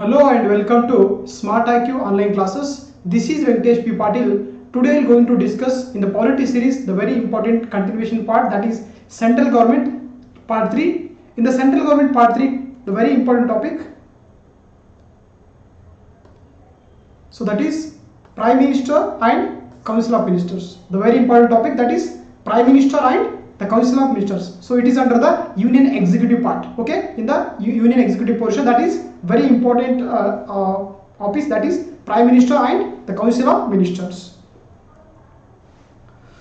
Hello and welcome to Smart IQ online classes. This is Venkatesh P. Patil. Today we are going to discuss in the polity series the very important continuation part, that is central government part 3. In the central government part 3, the very important topic, so that is Prime Minister and Council of Ministers. The very important topic, that is Prime Minister and the Council of Ministers. So it is under the Union Executive part. Okay, in the Union Executive portion, that is very important office, that is Prime Minister and the Council of Ministers.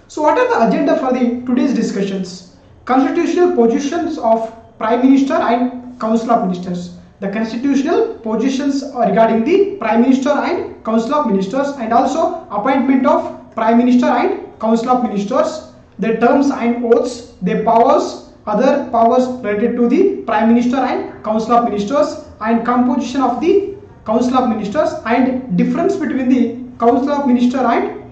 So what are the agenda for the today's discussions? Constitutional positions of Prime Minister and Council of Ministers. The constitutional positions regarding the Prime Minister and Council of Ministers, and also appointment of Prime Minister and Council of Ministers, their terms and oaths, their powers, other powers related to the Prime Minister and Council of Ministers, and composition of the Council of Ministers, and difference between the Council of Ministers and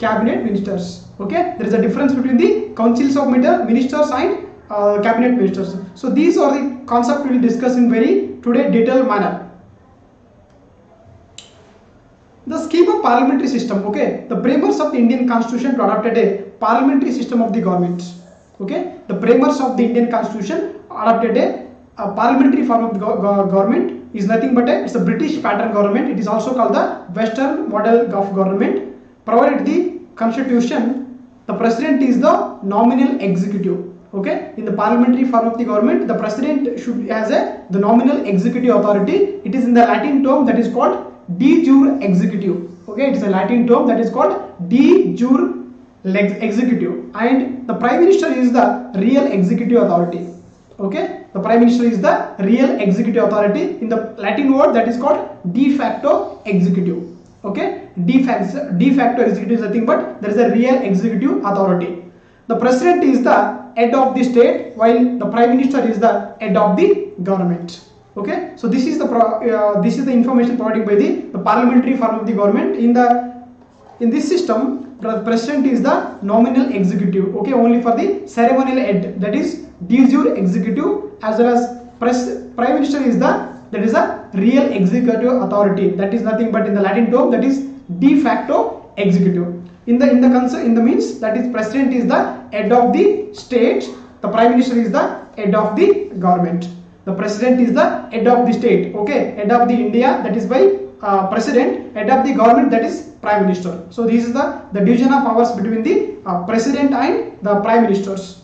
Cabinet Ministers. Okay, there is a difference between the Councils of Ministers and Cabinet Ministers. So these are the concepts we will discuss in very today detailed manner. The scheme of parliamentary system. Okay, the framers of the Indian Constitution adopted a parliamentary system of the government. Okay, the framers of the Indian Constitution adopted a parliamentary form of the government. Is nothing but it's a British pattern government. It is also called the Western model of government. Provided the constitution, the president is the nominal executive. Okay, in the parliamentary form of the government, the president should has the nominal executive authority. It is in the Latin term that is called de jure executive. Okay, it is a Latin term that is called de jure executive, and the Prime Minister is the real executive authority. Okay, the Prime Minister is the real executive authority. In the Latin word, that is called de facto executive. Okay, de facto executive is nothing but there is a real executive authority. The president is the head of the state, while the Prime Minister is the head of the government. Okay, so this is the information provided by the parliamentary form of the government. In this system, the president is the nominal executive. Okay, only for the ceremonial head, that is de jure executive, as well as Prime Minister is a real executive authority. That is nothing but in the Latin term, that is de facto executive. In the means, that is president is the head of the state, the Prime Minister is the head of the government. The president is the head of the state. Okay, head of the India, that is by president, head of the government, that is Prime Minister. So this is the division of powers between the president and the Prime Ministers.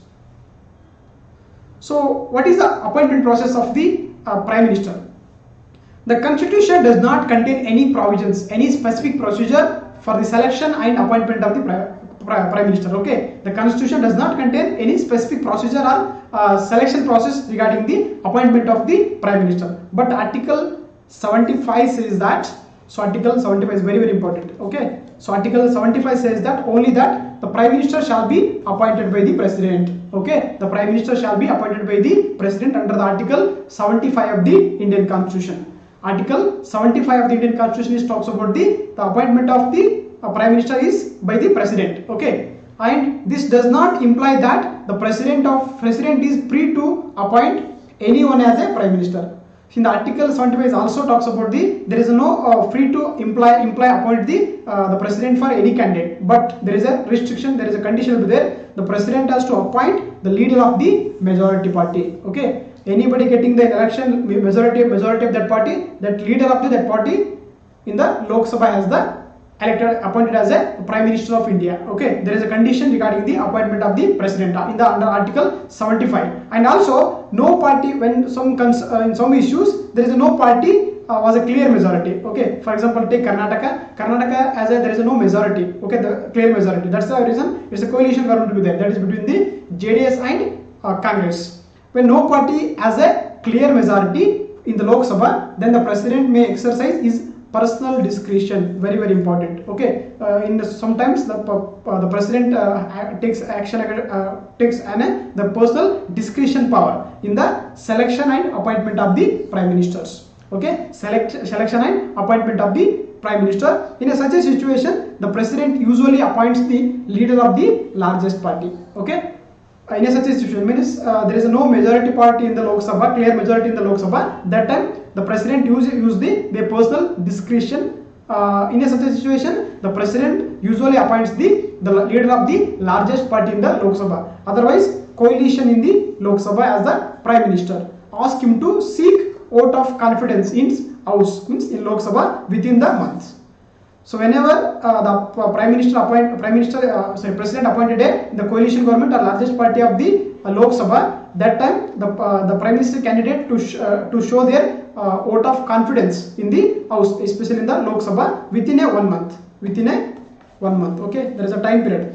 So what is the appointment process of the Prime Minister? The Constitution does not contain any provisions, any specific procedure for the selection and appointment of the Prime Minister. Okay, the Constitution does not contain any specific procedure or selection process regarding the appointment of the Prime Minister. But Article 75 says that. So Article 75 is very important. Okay, so Article 75 says that only that the Prime Minister shall be appointed by the President. Okay, the Prime Minister shall be appointed by the President under the Article 75 of the Indian Constitution. Article 75 of the Indian Constitution talks about the appointment of the Prime Minister is by the President. Okay, and this does not imply that the President is free to appoint anyone as a Prime Minister. In the Article 75 also talks about there is no free to appoint the President for any candidate, but there is a restriction, there is a condition there. The President has to appoint the leader of the majority party. Okay, anybody getting the election majority of that party, that leader of that party in the Lok Sabha has the appointed as a Prime Minister of India. Okay, there is a condition regarding the appointment of the President under Article 75, and also no party, when in some issues there is no party was a clear majority. Okay, for example, take Karnataka as there is no majority. Okay, the clear majority, that's the reason it's a coalition government to be there, that is between the JDS and Congress. When no party has a clear majority in the Lok Sabha, then the President may exercise his personal discretion. Very important. Okay, sometimes the President takes action, the personal discretion power in the selection and appointment of the Prime Ministers. Okay, selection and appointment of the Prime Minister. In such a situation, the President usually appoints the leader of the largest party. Okay, in a such a situation means there is no majority party in the Lok Sabha, clear majority in the Lok Sabha, that time the president use their personal discretion. In a such a situation, the president usually appoints the leader of the largest party in the Lok Sabha, otherwise coalition in the Lok Sabha as the prime minister. Ask him to seek vote of confidence in House, means in Lok Sabha, within the month. So whenever the president appointed the coalition government or largest party of the Lok Sabha, that time the prime minister candidate to show their vote of confidence in the House, especially in the Lok Sabha, within a 1 month. Within a 1 month. Okay, there is a time period.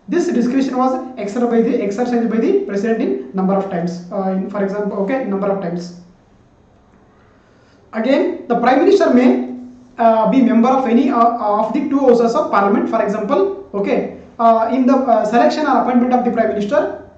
This discretion was exercised by the president in number of times. For example, okay, number of times. Again, the prime minister may be member of any of the two houses of parliament. For example, okay, in the selection or appointment of the prime minister,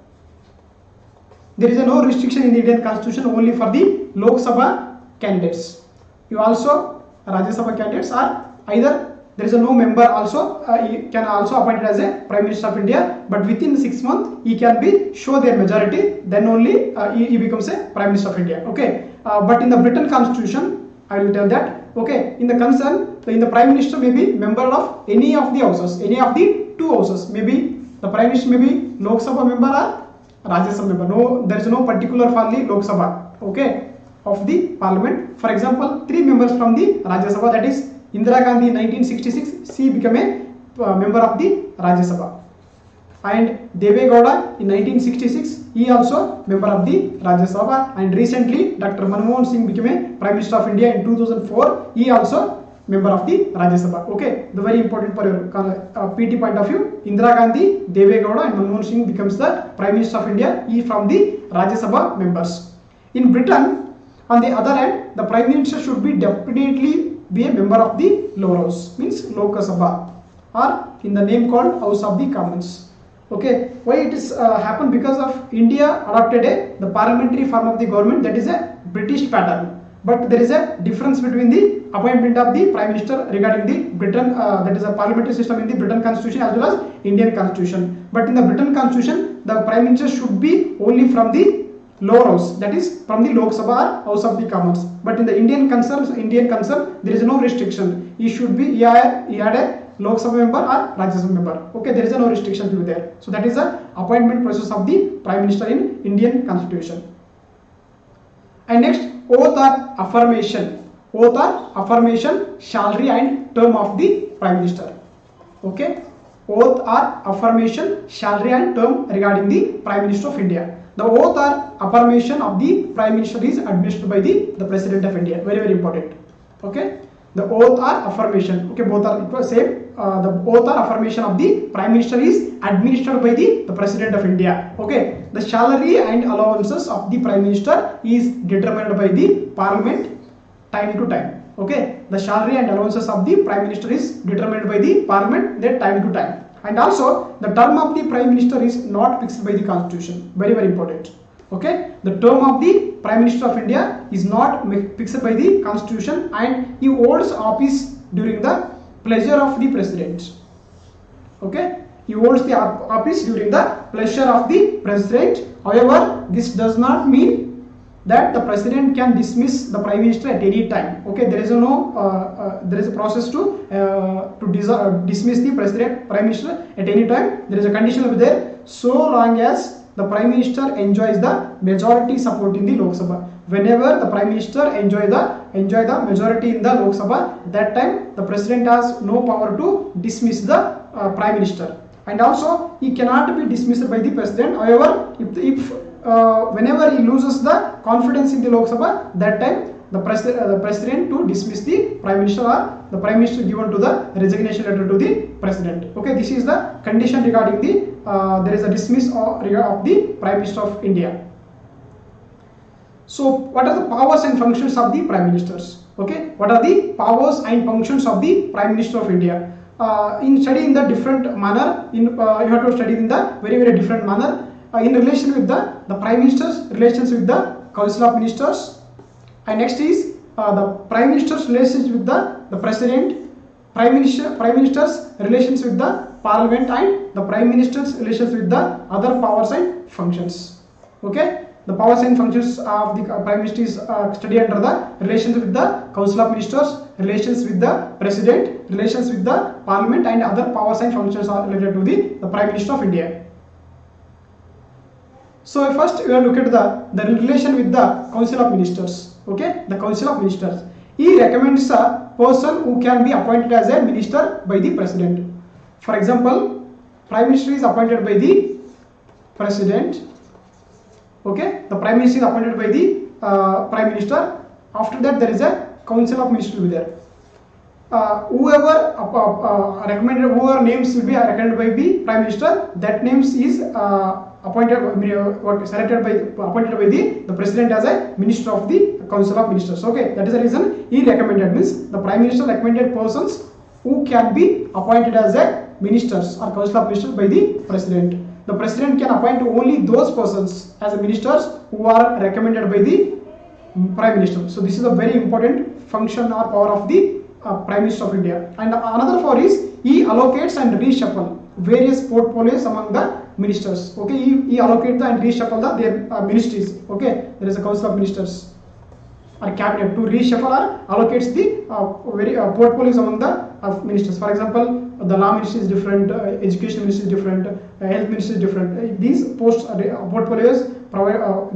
there is no restriction in the Indian constitution, only for the Lok Sabha candidates. You also Rajya Sabha candidates are either there is no member also he can also appointed as a prime minister of India, but within 6 months he can be show their majority, then only he becomes a prime minister of India. Okay, but in the Britain constitution, I will tell that. Okay, in the concern, in the prime minister may be member of any of the houses, any of the two houses. Maybe the prime minister may be Lok Sabha member or Rajya Sabha member. No, there is no particular for the Lok Sabha. Okay, of the parliament. For example, 3 members from the Rajya Sabha, that is Indira Gandhi in 1966, she became a member of the Rajya Sabha, and Deve Gowda in 1966, he also member of the Rajya Sabha, and recently Dr. Manmohan Singh became a Prime Minister of India in 2004, he also member of the Rajya Sabha. Okay, the very important for your PT point of view, Indira Gandhi, Deve Gowda and Manmohan Singh becomes the Prime Minister of India, he from the Rajya Sabha members. In Britain, on the other hand, the Prime Minister should be definitely be a member of the lower house, means Lok Sabha, or in the name called House of the Commons. Okay, why it is happened? Because of India adopted the parliamentary form of the government, that is a British pattern, but there is a difference between the appointment of the prime minister regarding the Britain, that is a parliamentary system in the Britain constitution as well as Indian constitution. But in the Britain constitution, the prime minister should be only from the lower house, that is from the Lok Sabha or House of the Commons. But in the Indian concern, there is no restriction. He should be he had a Lok Sabha member or Rajya Sabha member. Okay, there is no restriction to be there. So that is the appointment process of the prime minister in Indian constitution. And next, oath or affirmation. Oath or affirmation, salary and term of the prime minister. Okay, oath or affirmation, salary and term regarding the prime minister of India. The oath or affirmation of the prime minister is administered by the president of India. Very, very important. Okay, the oath or affirmation. Okay, both are same. The oath or affirmation of the prime minister is administered by the president of India. Okay, the salary and allowances of the prime minister is determined by the parliament time to time. Okay, the salary and allowances of the prime minister is determined by the parliament that time to time. And also the term of the prime minister is not fixed by the constitution. Very, very important. Okay, the term of the prime minister of India is not fixed by the constitution, and he holds office during the pleasure of the president. Okay, he holds the office during the pleasure of the president. However, this does not mean that the president can dismiss the prime minister at any time. Okay, there is there is a process to dismiss the prime minister at any time. There is a condition over there, so long as the prime minister enjoys the majority support in the Lok Sabha. Whenever the prime minister enjoy the majority in the Lok Sabha, that time the president has no power to dismiss the prime minister, and also he cannot be dismissed by the president. However, if whenever he loses the confidence in the Lok Sabha, that time the president to dismiss the prime minister, or the prime minister given to the resignation letter to the president. Okay, this is the condition regarding the there is a dismiss of the prime minister of India. So what are the powers and functions of the prime ministers? Okay, what are the powers and functions of the prime minister of India? In studying the different manner, you have to study in the very, very different manner. In relation with the prime minister's relations with the council of ministers, and next is the prime minister's relations with the president, prime minister's relations with the Parliament and the Prime Minister's relations with the other powers and functions. Okay, the powers and functions of the Prime Minister is studied under the relations with the Council of Ministers, relations with the President, relations with the Parliament, and other powers and functions are related to the Prime Minister of India. So first we will look at the relation with the Council of Ministers. Okay, the Council of Ministers. He recommends a person who can be appointed as a minister by the President. For example, Prime Minister is appointed by the President. Okay, the Prime Minister is appointed by the Prime Minister. After that, there is a Council of Ministers will be there. Whoever names will be recommended by the Prime Minister, that names is appointed by the President as a Minister of the Council of Ministers. Okay, that is the reason he recommended, means the Prime Minister recommended persons who can be appointed as a ministers or Council of Ministers by the President. The President can appoint only those persons as a ministers who are recommended by the Prime Minister. So this is a very important function or power of the Prime Minister of India. And another power is he allocates and reshuffle various portfolios among the ministers. Okay, he allocates and reshuffle their ministries. Okay, there is a Council of Ministers or cabinet to reshuffle or allocates the portfolios among the ministers. For example, the law ministry is different, education ministry is different, health ministry is different. These portfolios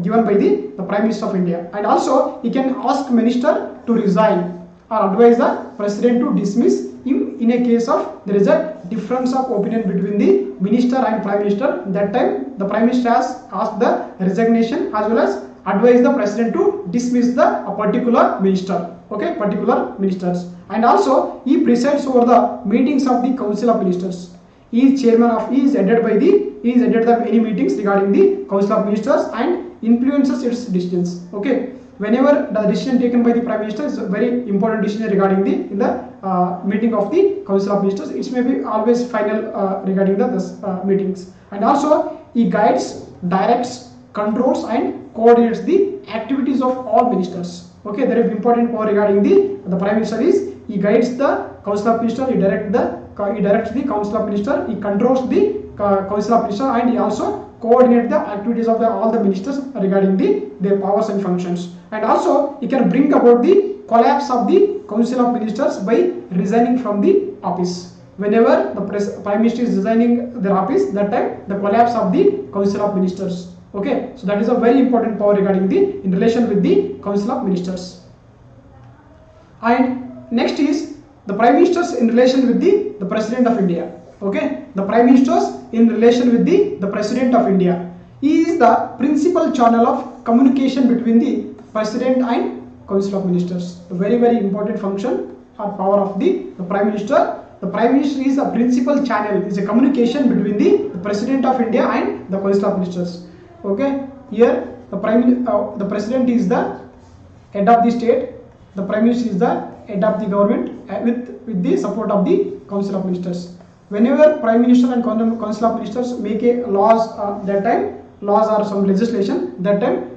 given by the Prime Minister of India. And also he can ask minister to resign or advise the President to dismiss him in a case of there is a difference of opinion between the minister and Prime Minister. That time the Prime Minister has asked the resignation as well as advise the President to dismiss the particular minister. Okay, particular ministers. And also he presides over the meetings of the Council of Ministers. He is chairman of, he is headed any meetings regarding the Council of Ministers and influences its decisions. Okay, whenever the decision taken by the Prime Minister is a very important decision regarding the meeting of the Council of Ministers, it may be always final regarding the meetings. And also he guides, directs, controls and coordinates the activities of all ministers. Okay, there is important power regarding the Prime Minister is he guides the Council of Ministers, he directs the Council of Ministers, he controls the Council of Ministers, and he also coordinates the activities of all the ministers regarding their powers and functions. And also he can bring about the collapse of the Council of Ministers by resigning from the office. Whenever the Prime Minister is resigning their office, that time the collapse of the Council of Ministers. Okay, so that is a very important power regarding in relation with the Council of Ministers. And next is the Prime Ministers in relation with the President of India. Okay, the Prime Ministers in relation with the President of India. He is the principal channel of communication between the President and Council of Ministers. A very important function or power of the Prime Minister. The Prime Minister is a principal channel, is a communication between the President of India and the Council of Ministers. Okay, here the President is the head of the state, the Prime Minister is the head of the government with the support of the Council of Ministers. Whenever Prime Minister and Council of Ministers make a laws, that time laws or some legislation, that time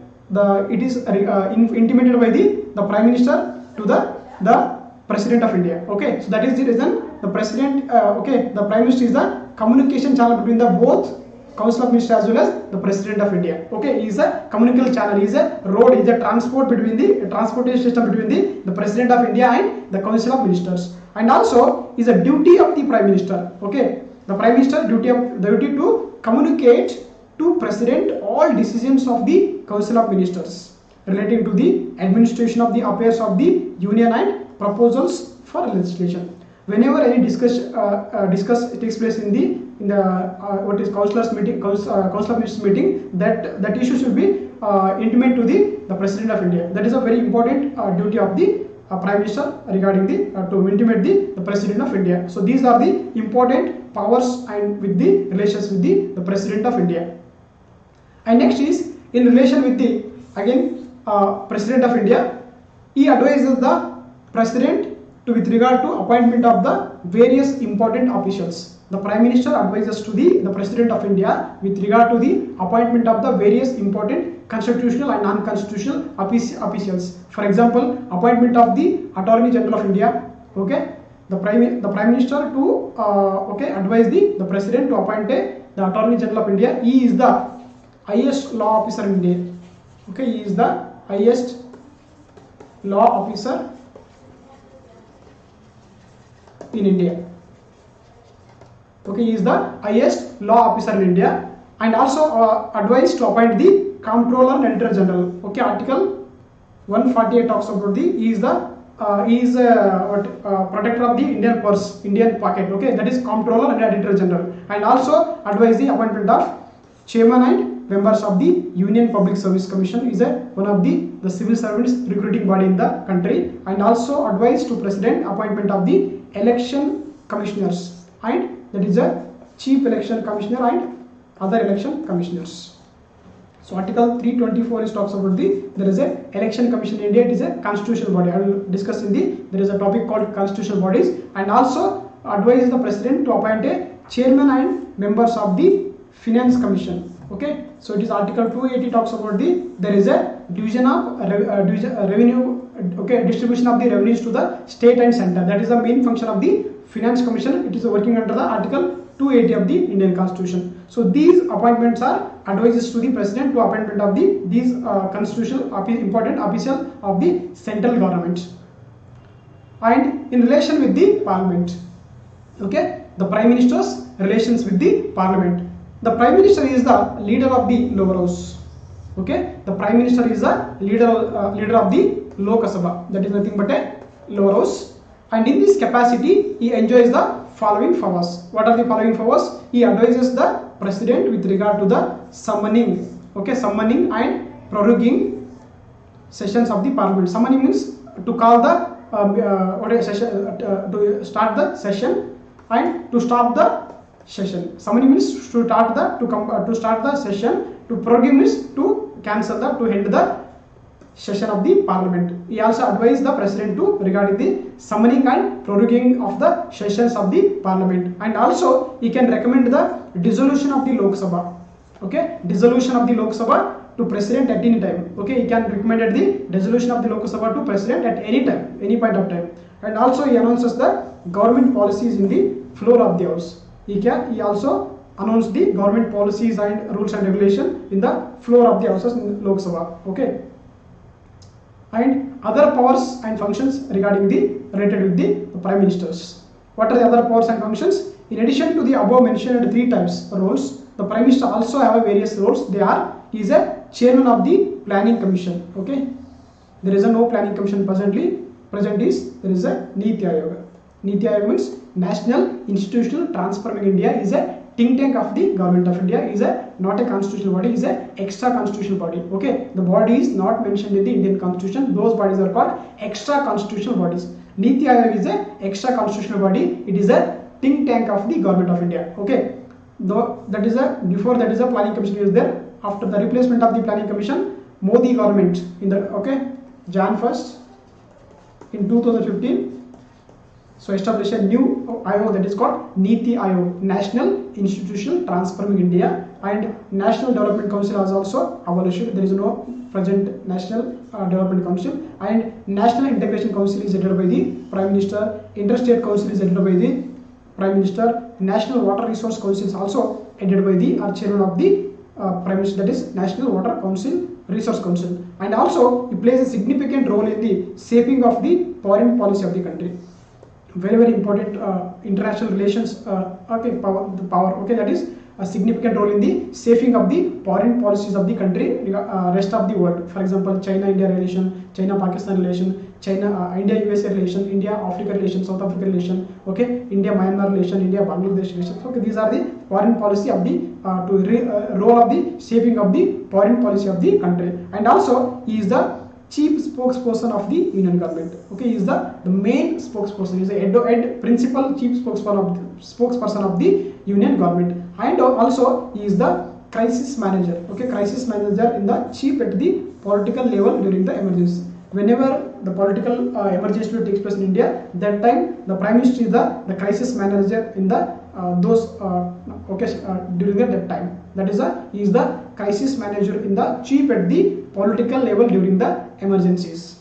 it is intimated by the Prime Minister to the President of India. Okay, so that is the reason the President, the Prime Minister is the communication channel between the both Council of Ministers as well as the President of India. Okay, he is a communication channel, he is a road, he is a transportation system between the President of India and the Council of Ministers. And also is a duty of the Prime Minister. Okay, the Prime Minister duty to communicate to President all decisions of the Council of Ministers relating to the administration of the affairs of the Union and proposals for legislation. Whenever any discuss takes place in the what is Council of Ministers meeting, that issue should be intimate to the President of India. That is a very important duty of the Prime Minister regarding to intimate the President of India. So these are the important powers and with the relations with the President of India. And next is in relation with the President of India. He advises the President with regard to appointment of the various important officials. The Prime Minister advises to the President of India with regard to the appointment of the various important constitutional and non-constitutional officials. For example, appointment of the Attorney General of India, okay, the prime minister to advise the president to appoint the Attorney General of India. He is the highest law officer in India. Okay, he is the highest law officer in India. Okay, he is the highest law officer in India, and also advised to appoint the Comptroller and Editor General. Okay, Article 148 talks about he is protector of the Indian purse, Indian pocket. Okay, that is Comptroller and Editor General, and also advise the appointment of chairman and members of the Union Public Service Commission. Is one of the civil servants recruiting body in the country, and also advise to president appointment of the election commissioners, and that is a chief election commissioner and other election commissioners. So Article 324 is talks about there is a election commission in India. It is a constitutional body. I will discuss there is a topic called constitutional bodies, and also advise the president to appoint a chairman and members of the finance commission. Okay, so it is Article 280 talks about there is a division of revenue. Okay, distribution of the revenues to the state and center. That is the main function of the finance commission. It is working under the Article 280 of the Indian Constitution. So these appointments are advices to the president to appointment of these constitutional important official of the central government. And in relation with the parliament, okay, the prime minister's relations with the parliament. The prime minister is the leader of the lower house. Okay, the prime minister is the leader of the Lok Sabha, that is nothing but a lower house, and in this capacity he enjoys the following powers. What are the following powers? He advises the president with regard to the summoning, okay, summoning and proroguing sessions of the parliament. Summoning means to call the to start the session and to stop the session. Summoning means to start the session. To prorogue means to cancel to end the session of the parliament. He also advised the president to regarding the summoning and proroguing of the sessions of the parliament, and also he can recommend the dissolution of the Lok Sabha. Okay, dissolution of the Lok Sabha to president at any time. Okay, he can recommend the dissolution of the Lok Sabha to president at any time, any point of time, and also he announces the government policies in the floor of the house. He also announced the government policies and rules and regulation in the floor of the houses in Lok Sabha. Okay, and other powers and functions regarding related with the prime ministers. What are the other powers and functions? In addition to the above mentioned 3 types roles, the prime minister also have various roles. He is a chairman of the planning commission. Okay, there is no planning commission presently. There is a Niti Aayog. Niti Aayog means National Institutional Transforming India. Is a think tank of the government of India. Is not a constitutional body, is a extra constitutional body. Okay, the body is not mentioned in the Indian Constitution. Those bodies are called extra constitutional bodies. Niti Aayog is a extra constitutional body. It is a think tank of the government of India. Okay, that is before that is a planning commission is there. After the replacement of the planning commission, Modi government in the Jan 1st in 2015. So establish a new Aayog that is called Niti Aayog, National Institutional Transforming India, and National Development Council has also abolished. There is no present National Development Council, and National Integration Council is headed by the Prime Minister. Interstate Council is headed by the Prime Minister. National Water Resource Council is also headed by the chairman of the Prime Minister, that is National Water Council, Resource Council, and also he plays a significant role in the shaping of the foreign policy of the country. Very important international relations power. Okay, that is a significant role in the shaping of the foreign policies of the country, rest of the world. For example, China-India relation, China-Pakistan relation, India-USA relation, India-Africa relation, South Africa relation. Okay, India-Myanmar relation, India-Bangladesh relation. Okay, these are the foreign policy of the role of the shaping of the foreign policy of the country, and also he is the chief spokesperson of the union government. Okay, he is the main spokesperson. He is the head principal chief spokesperson of the union government, and also he is the crisis manager. Okay, crisis manager in the chief at the political level during the emergency. Whenever the political emergency takes place in India, that time the prime minister is the crisis manager in the during that time. That is he is the crisis manager in the chief at the political level during the emergencies.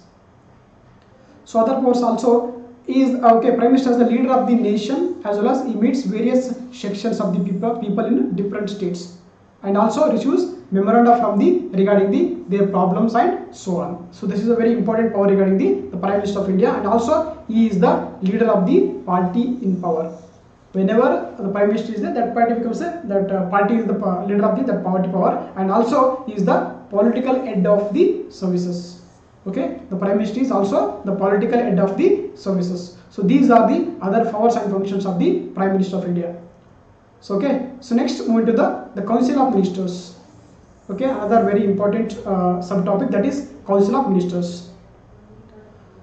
So other powers also he is okay. Prime Minister is the leader of the nation, as well as he meets various sections of the people in different states, and also receives memoranda from the regarding their problems and so on. So this is a very important power regarding the Prime Minister of India, and also he is the leader of the party in power. Whenever the Prime Minister is there, that party becomes that party is the leader of the party power, and also he is the political head of the services. Okay, the Prime Minister is also the political head of the services. So these are the other powers and functions of the Prime Minister of India. So okay, so next moving to the Council of Ministers. Okay, another very important subtopic, that is Council of Ministers.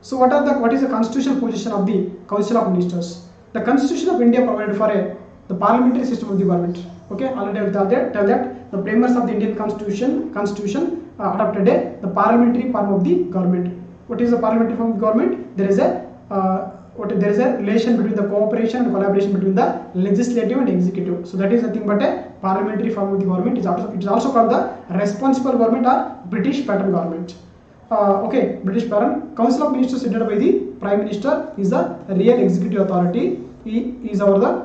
So what is the constitutional position of the Council of Ministers? The Constitution of India provided for the parliamentary system of the government. Okay, already I tell that the framers of the Indian Constitution adopted the parliamentary form of the government. What is the parliamentary form of the government? There is a relation between the cooperation and collaboration between the legislative and executive. So that is nothing but a parliamentary form of the government. It is also called the responsible government or British pattern government. Okay, British pattern. Council of Ministers headed by the Prime Minister is the real executive authority. He is our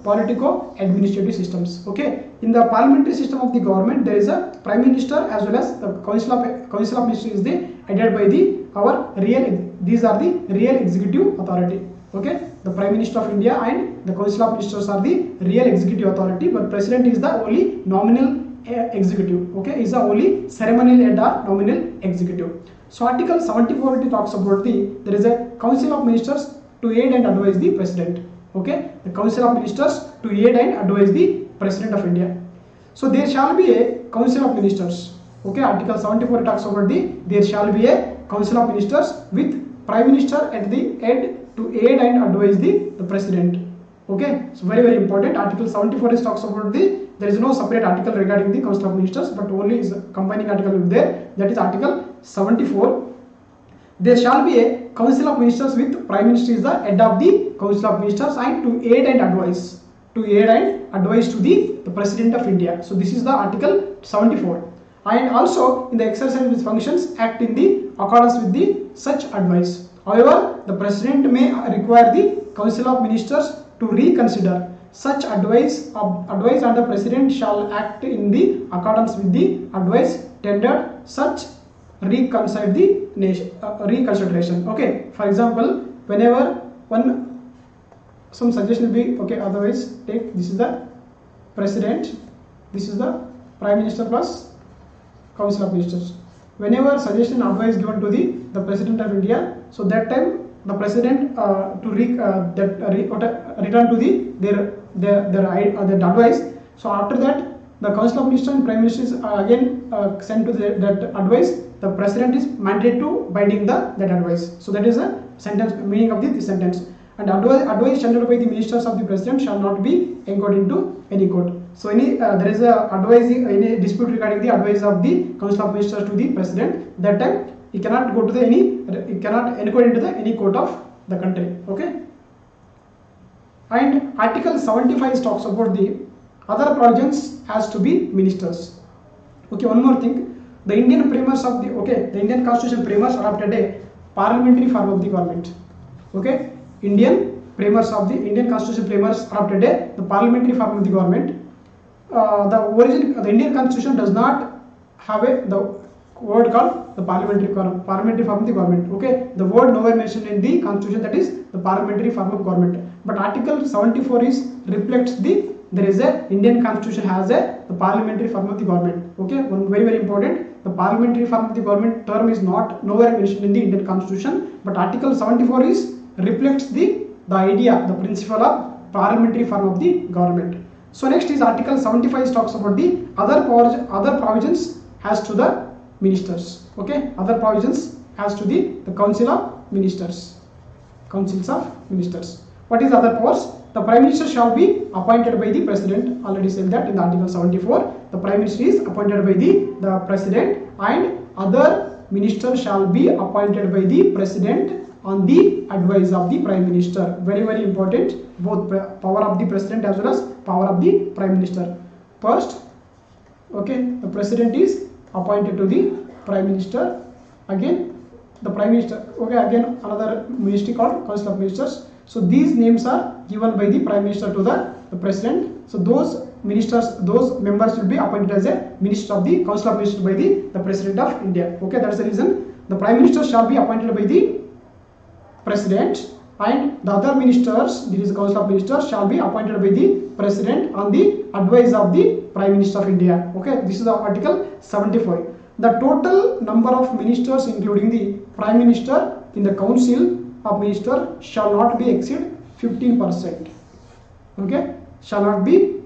politico-administrative systems. Okay, in the parliamentary system of the government, there is a Prime Minister as well as the Council of Ministers is the headed by these are the real executive authority. Okay, the Prime Minister of India and the Council of Ministers are the real executive authority, but President is the only nominal executive. Okay, is the only ceremonial head or nominal executive. So Article 74 talks about there is a Council of Ministers to aid and advise the President. Okay, the Council of Ministers to aid and advise the President of India. So there shall be a Council of Ministers. Okay, Article 74 talks about there shall be a Council of Ministers with Prime Minister at the head to aid and advise the President. Okay, so very important. Article 74 talks about there is no separate article regarding the Council of Ministers, but only is a combining article is there, that is Article 74. There shall be a Council of Ministers with Prime Minister is the head of the Council of Ministers and to aid and advise to the President of India. So this is the Article 74. And also in the exercise of its functions act in the accordance with the such advice. However, the President may require the Council of Ministers to reconsider such advice and the President shall act in the accordance with the advice tendered such reconsideration. Okay, for example, whenever some suggestion will be okay, otherwise take this is the President, this is the Prime Minister plus Council of Ministers. Whenever suggestion advice given to the President of India, so that time the President return to their advice. So after that, the Council of Ministers and Prime Minister is again sent to that advice. The President is mandated to binding that advice. So that is a sentence meaning of this sentence. And advice tendered by the ministers of the President shall not be encored into any court. So there is any dispute regarding the advice of the Council of Ministers to the President, that time he cannot go to he cannot encode into any court of the country. Okay. And Article 75 talks about the other provisions has to be ministers. Okay, one more thing. The Indian framers of the Indian Constitution framers adopted a parliamentary form of the government. Okay, Indian Constitution framers adopted the parliamentary form of the government. The Indian Constitution does not have the word called the parliamentary form of the government. Okay, the word nowhere mentioned in the Constitution, that is the parliamentary form of government. But Article 74 reflects there is a Indian Constitution has the parliamentary form of the government. Okay, one very important. The parliamentary form of the government term is not nowhere mentioned in the Indian Constitution, but Article 74 reflects the idea, the principle of parliamentary form of the government. So next is Article 75 talks about the other provisions has to the ministers. Okay, other provisions has to the Council of Ministers. Councils of Ministers. What is other powers? The Prime Minister shall be appointed by the President. Already said that in the Article 74. The Prime Minister is appointed by the President, and other ministers shall be appointed by the President on the advice of the Prime Minister. Very important. Both power of the President as well as power of the Prime Minister. First, okay, the President is appointed to the Prime Minister. Again, the Prime Minister. Okay, again another ministry called Council of Ministers. So these names are given by the Prime Minister to the President. So those ministers, those members will be appointed as a Minister of the Council of Ministers by the President of India. Okay, that's the reason the Prime Minister shall be appointed by the President, and the other ministers, this is the Council of Ministers, shall be appointed by the President on the advice of the Prime Minister of India. Okay, this is the Article 75. The total number of ministers, including the Prime Minister, in the Council of Ministers shall not be exceed 15%. Okay, shall not be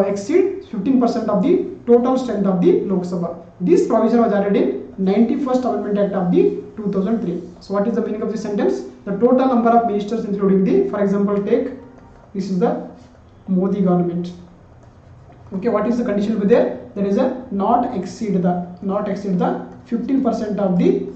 exceed 15% of the total strength of the Lok Sabha. This provision was added in 91st Amendment Act of the 2003. So what is the meaning of this sentence? The total number of ministers, including the, for example, take this is the Modi government. Okay, what is the condition will be there? There is a not exceed the 15% of the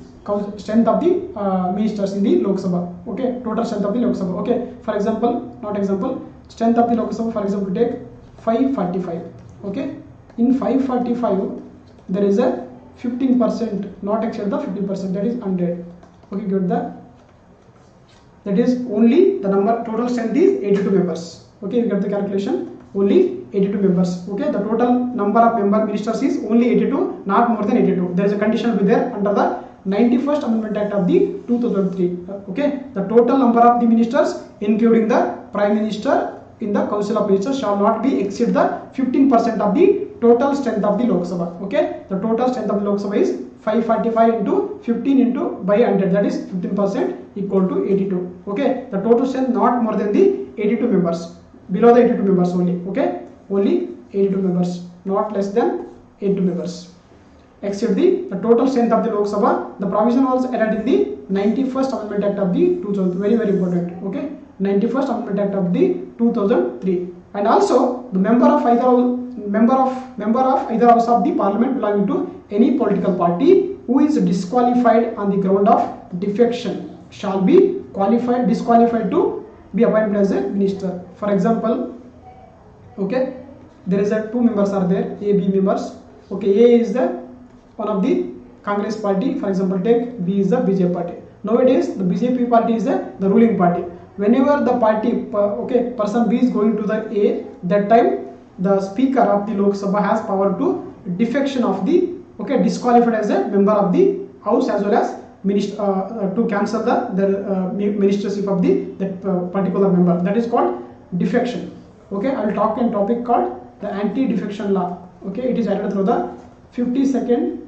strength of the ministers in the Lok Sabha. Okay, total strength of the Lok Sabha. Okay, for example, not example, strength of the Lok Sabha, for example, take 545. Okay, in 545 there is a 15%, not exceed the 15%, that is 100. Okay, good. That is only the number, total strength is 82 members. Okay, you get the calculation, only 82 members. Okay, the total number of ministers is only 82, not more than 82. There is a condition will be there under the 91st Amendment Act of the 2003. Okay, the total number of the ministers, including the Prime Minister, in the Council of Ministers shall not be exceed the 15% of the total strength of the Lok Sabha. Okay, the total strength of the Lok Sabha is 545 into 15 into by 100, that is 15% equal to 82. Okay, the total strength not more than the 82 members, below the 82 members only. Okay, only 82 members, not less than 82 members. Exceed the total strength of the Lok Sabha. The provision was added in the 91st Amendment Act of the 2000. Very important. Okay, 91st Amendment Act of the 2003. And also the member of either house of the Parliament belonging to any political party who is disqualified on the ground of defection shall be disqualified to be appointed as a minister. For example, okay, there is a two members are there, A, B members. Okay, A is the one of the Congress party, for example, take B is the BJP party. Nowadays the BJP party is the ruling party. Whenever the party person B is going to the A, that time the Speaker of the Lok Sabha has power to defection of the disqualified as a member of the House, as well as to cancel the ministership of that particular member. That is called defection. Okay, I will talk in topic called the anti-defection law. Okay, it is added through the 52nd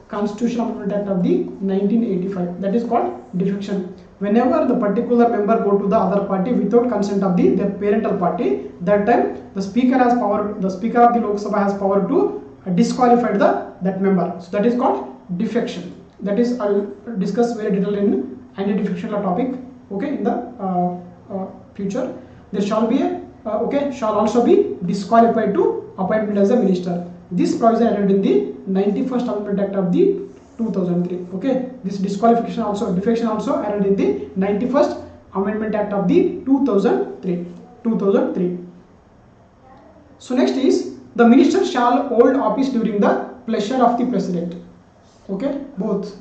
Constitutional Amendment Act of the 1985. That is called defection. Whenever the particular member go to the other party without consent of the parental party, that time the Speaker has power. The Speaker of the Lok Sabha has power to disqualify that member. So that is called defection. That is, I will discuss very detail in anti-defection law topic. Okay, in the future, there shall be shall also be disqualified to appointment as a minister. This provision added in the 91st Amendment Act of the 2003. Okay, this disqualification also, defection also added in the 91st Amendment Act of the 2003. So next is, the minister shall hold office during the pleasure of the President. Okay, both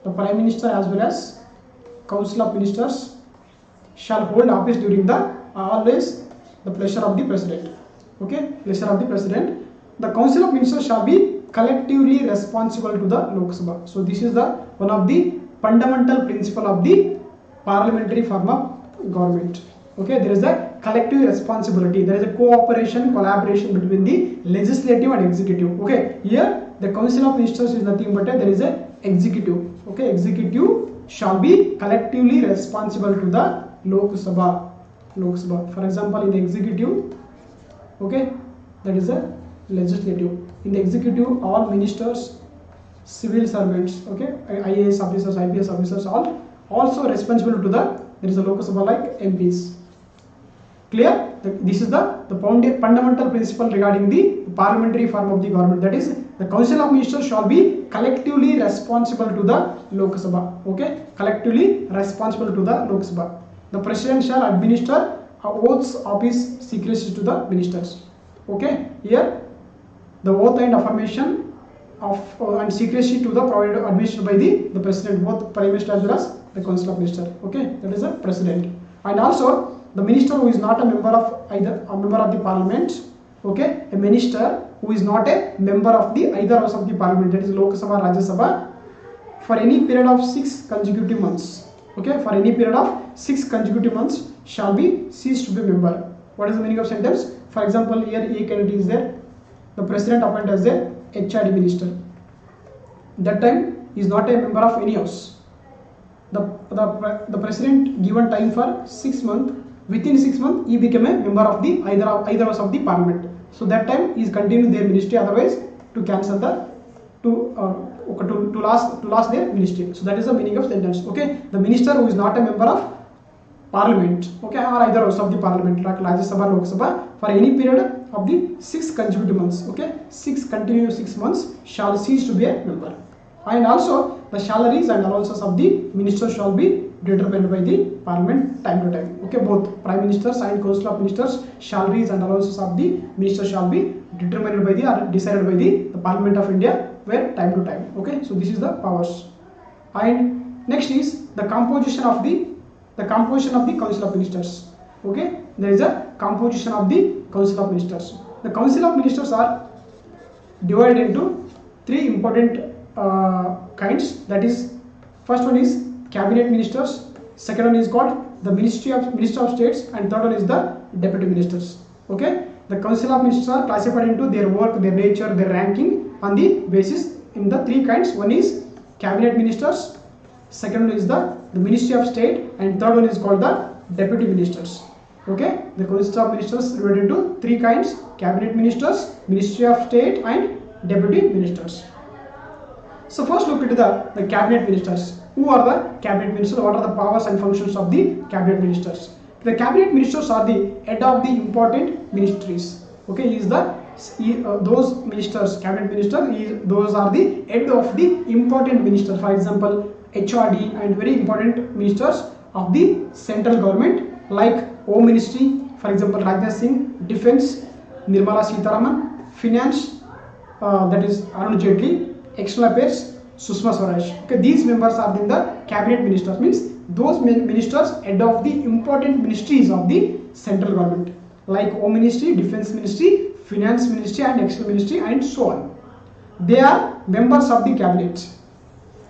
the Prime Minister as well as Council of Ministers shall hold office during the always the pleasure of the President. Okay, pleasure of the President. The Council of Ministers shall be collectively responsible to the Lok Sabha. So this is the one of the fundamental principle of the parliamentary form of government. Okay, there is a collective responsibility. There is a cooperation, collaboration between the legislative and executive. Okay, here the Council of Ministers is nothing but there is a executive. Okay, executive shall be collectively responsible to the Lok Sabha. For example, in the executive, okay, that is a legislative. In the executive, all ministers, civil servants, okay, IAS officers, IPS officers, all also responsible to the, there is a Lok Sabha like MPs. Clear? This is the fundamental principle regarding the parliamentary form of the government. That is, the Council of Ministers shall be collectively responsible to the Lok Sabha. Okay, collectively responsible to the Lok Sabha. The President shall administer oaths of his secrecy to the ministers. Okay, here the oath and affirmation of and secrecy to the provided administered by the president, both prime minister as well as the council of minister. Okay, that is the president. And also the minister who is not a member of either a member of the parliament. Okay, a minister who is not a member of the either house of the parliament, that is Lok Sabha, Rajya Sabha, for any period of 6 consecutive months. Okay, for any period of 6 consecutive months shall be ceased to be member. What is the meaning of sentence? For example, here A candidate is there, the president appointed as a HRD minister. That time he is not a member of any house. The president given time for 6 months. Within 6 months he became a member of the either house of the parliament. So that time he is continuing their ministry. Otherwise, to cancel the to last their ministry. So that is the meaning of sentence. Okay, the minister who is not a member of parliament, okay, or either house of the parliament like Rajya Sabha, Lok Sabha, for any period of the 6 consecutive months, okay, 6 continuous 6 months shall cease to be a member. And also the salaries and allowances of the ministers shall be determined by the parliament time to time. Okay, both prime ministers and council of ministers salaries and allowances of the ministers shall be determined by the or decided by the Parliament of India where time to time. Okay, so this is the powers. And next is the composition of the council of ministers. Okay, there is a composition of the council of ministers. The council of ministers are divided into 3 important kinds. That is, first one is cabinet ministers, second one is called the minister of states, and third one is the deputy ministers. Okay, the council of ministers are classified into their work, their nature, their ranking on the basis in the 3 kinds. One is cabinet ministers, second one is the ministry of state, and third one is called the deputy ministers. Okay, the council of ministers divided into 3 kinds: cabinet ministers, ministry of state, and deputy ministers. So first look into the cabinet ministers. Who are the cabinet ministers? What are the powers and functions of the cabinet ministers? The cabinet ministers are the head of the important ministries. Okay, he is those ministers, cabinet ministers, those are the head of the important ministers. For example, HRD and very important ministers of the central government like Home Ministry, for example Rajnath Singh, Defense Nirmala Sitharaman, Finance that is Arun Jaitley, External Affairs Sushma Swaraj. Okay, these members are in the cabinet ministers, means those ministers head of the important ministries of the central government like Home Ministry, Defense Ministry, Finance Ministry, and External Ministry, and so on. They are members of the cabinet.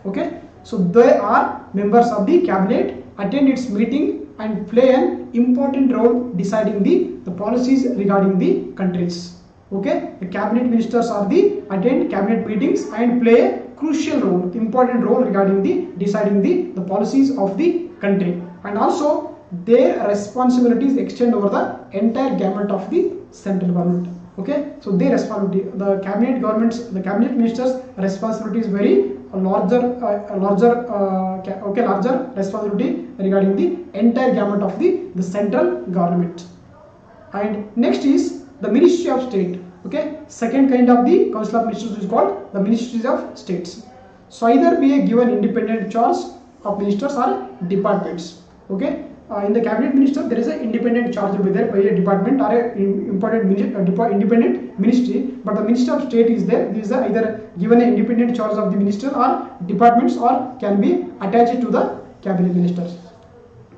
Okay, so they are members of the cabinet, attend its meeting and play an important role deciding the policies regarding the countries. Okay, the cabinet ministers are the attend cabinet meetings and play a crucial role, important role regarding the deciding the policies of the country, and also their responsibilities extend over the entire gamut of the central government. Okay, so their responsibility, the cabinet ministers' responsibility is very larger responsibility regarding the entire gamut of the central government. And next is the ministry of state. Okay, second kind of the council of ministers is called the ministries of states. So either be a given independent charge of ministers or departments. Okay, in the cabinet minister there is an independent charge will be there by a department or a independent ministry, but the minister of state is there. This is either given an independent charge of the minister or departments, or can be attached to the cabinet ministers.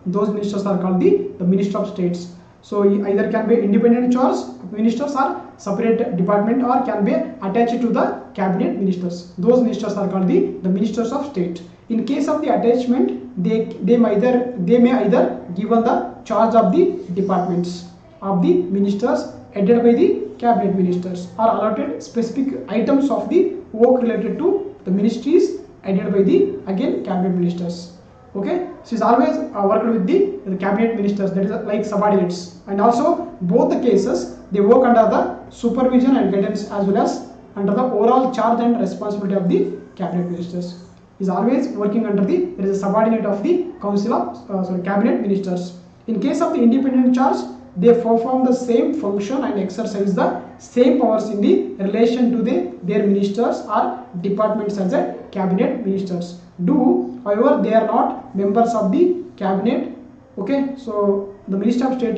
Those ministers are called the minister of states. So either can be independent charge ministers or separate department, or can be attached to the cabinet ministers. Those ministers are called the ministers of state. In case of the attachment, they may either given the charge of the departments of the ministers headed by the cabinet ministers, or allotted specific items of the work related to the ministries headed by the again cabinet ministers. Okay, so is always worked with the cabinet ministers, that is like subordinates, and also both the cases they work under the supervision and guidance as well as under the overall charge and responsibility of the cabinet ministers. Is always working under there is a subordinate of the council of cabinet ministers. In case of the independent charge, they perform the same function and exercise the same powers in the relation to their ministers or departments as a cabinet ministers do. However, they are not members of the cabinet. Okay, so the minister of state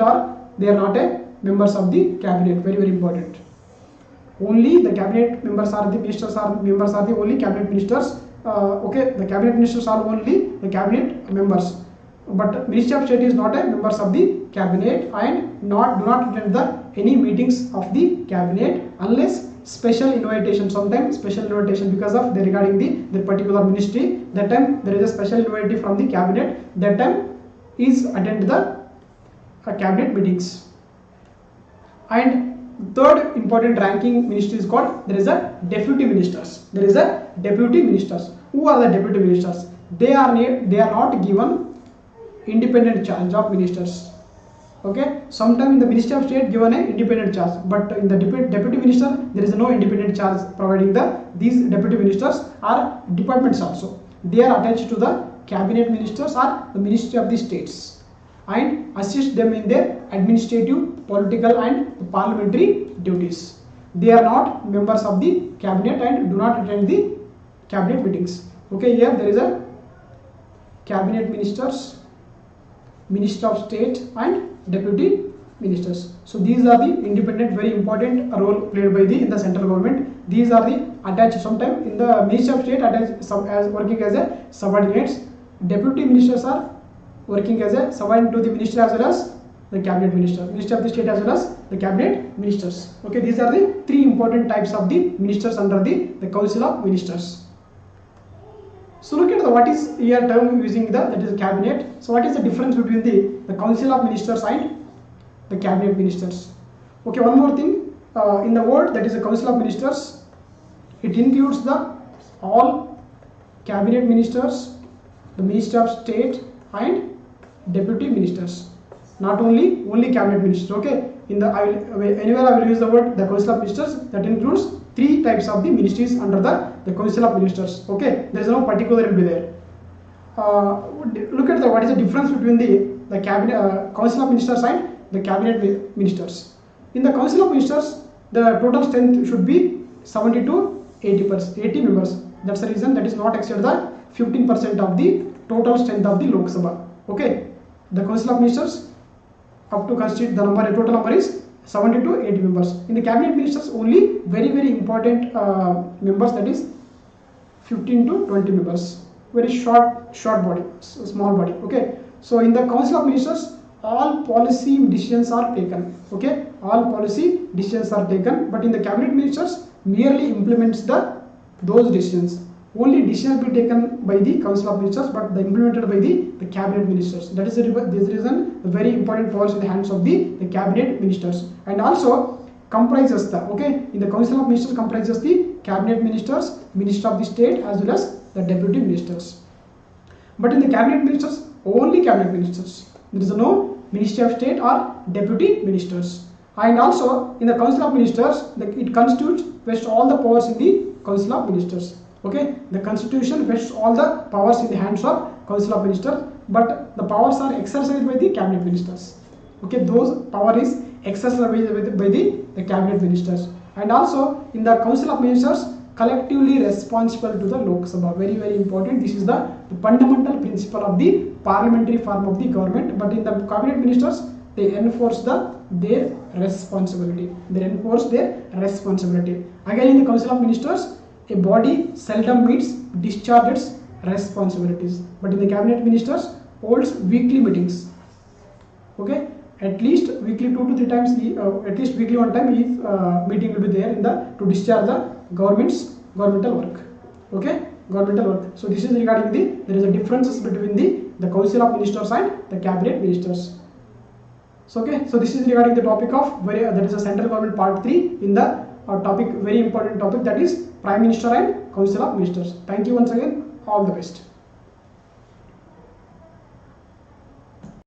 they are not a members of the cabinet. Very important. only the cabinet members are the ministers are members are the only cabinet ministers. Okay, the cabinet ministers are only the cabinet members, but Ministry of State is not a members of the cabinet and do not attend the any meetings of the cabinet unless special invitation. Sometimes special invitation because of the regarding the particular ministry, that time there is a special invitation from the cabinet, that time is attend the cabinet meetings. And third important ranking ministry is called, there is a deputy ministers. There is a deputy ministers. Who are the deputy ministers? They are not given independent charge of ministers. Okay, sometimes in the Ministry of State given a independent charge, but in the deputy minister there is no independent charge providing these deputy ministers are departments also. They are attached to the cabinet ministers or the Ministry of the States and assist them in their administrative, political and parliamentary duties. They are not members of the cabinet and do not attend the cabinet meetings. Okay, here there is a cabinet ministers, Minister of State and deputy ministers. So these are the independent, very important role played by in the central government. These are the attached, sometime in the Ministry of State attached as working as a subordinates. Deputy ministers are working as a subordinate to the minister as well as the cabinet minister, Minister of the State as well as the cabinet ministers. Okay, these are the three important types of the ministers under the Council of Ministers. So look at what is here term using that is cabinet. So what is the difference between the Council of Ministers and the cabinet ministers? Okay, one more thing, in the word that is the Council of Ministers, it includes the all cabinet ministers, the Minister of State and deputy ministers, not only cabinet ministers. Okay, in the anywhere I will use the word the Council of Ministers, that includes three types of the ministries under the Council of Ministers. Okay, there is no particular will be there. Look at what is the difference between the cabinet Council of Ministers and the cabinet ministers. In the Council of Ministers, the total strength should be 70 to 80 members. That's the reason that is not exceed the 15% of the total strength of the Lok Sabha. Okay, the Council of Ministers up to constitute the number, total number is 70 to 80 members. In the cabinet ministers, only very important members, that is 15 to 20 members. Very short body, small body. Okay, so in the Council of Ministers, all policy decisions are taken. Okay, all policy decisions are taken, but in the cabinet ministers merely implements those decisions. Only decisions will be taken by the Council of Ministers, but implemented by the cabinet ministers. That is the reason the very important powers in the hands of the cabinet ministers. And also comprises in the Council of Ministers comprises the cabinet ministers, Minister of the State as well as the deputy ministers. But in the cabinet ministers, only cabinet ministers. There is no Ministry of State or deputy ministers. And also in the Council of Ministers, it constitutes vests all the powers in the Council of Ministers. Okay, the constitution vests all the powers in the hands of Council of Ministers, but the powers are exercised by the cabinet ministers. Okay, those power is exercised by the cabinet ministers. And also in the Council of Ministers, collectively responsible to the Lok Sabha. Very important. This is the fundamental principle of the parliamentary form of the government. But in the cabinet ministers, they enforce their responsibility. Again, in the Council of Ministers, a body seldom meets, discharges responsibilities. But in the cabinet ministers, holds weekly meetings. Okay, at least weekly 2 to 3 times, at least weekly one time meeting will be there to discharge the governmental work. Okay, governmental work. So this is regarding there is a differences between the Council of Ministers and the cabinet ministers. So okay, so this is regarding the topic of that is a central government part 3 in the topic, very important topic, that is Prime Minister and Council of Ministers. Thank you once again. All the best.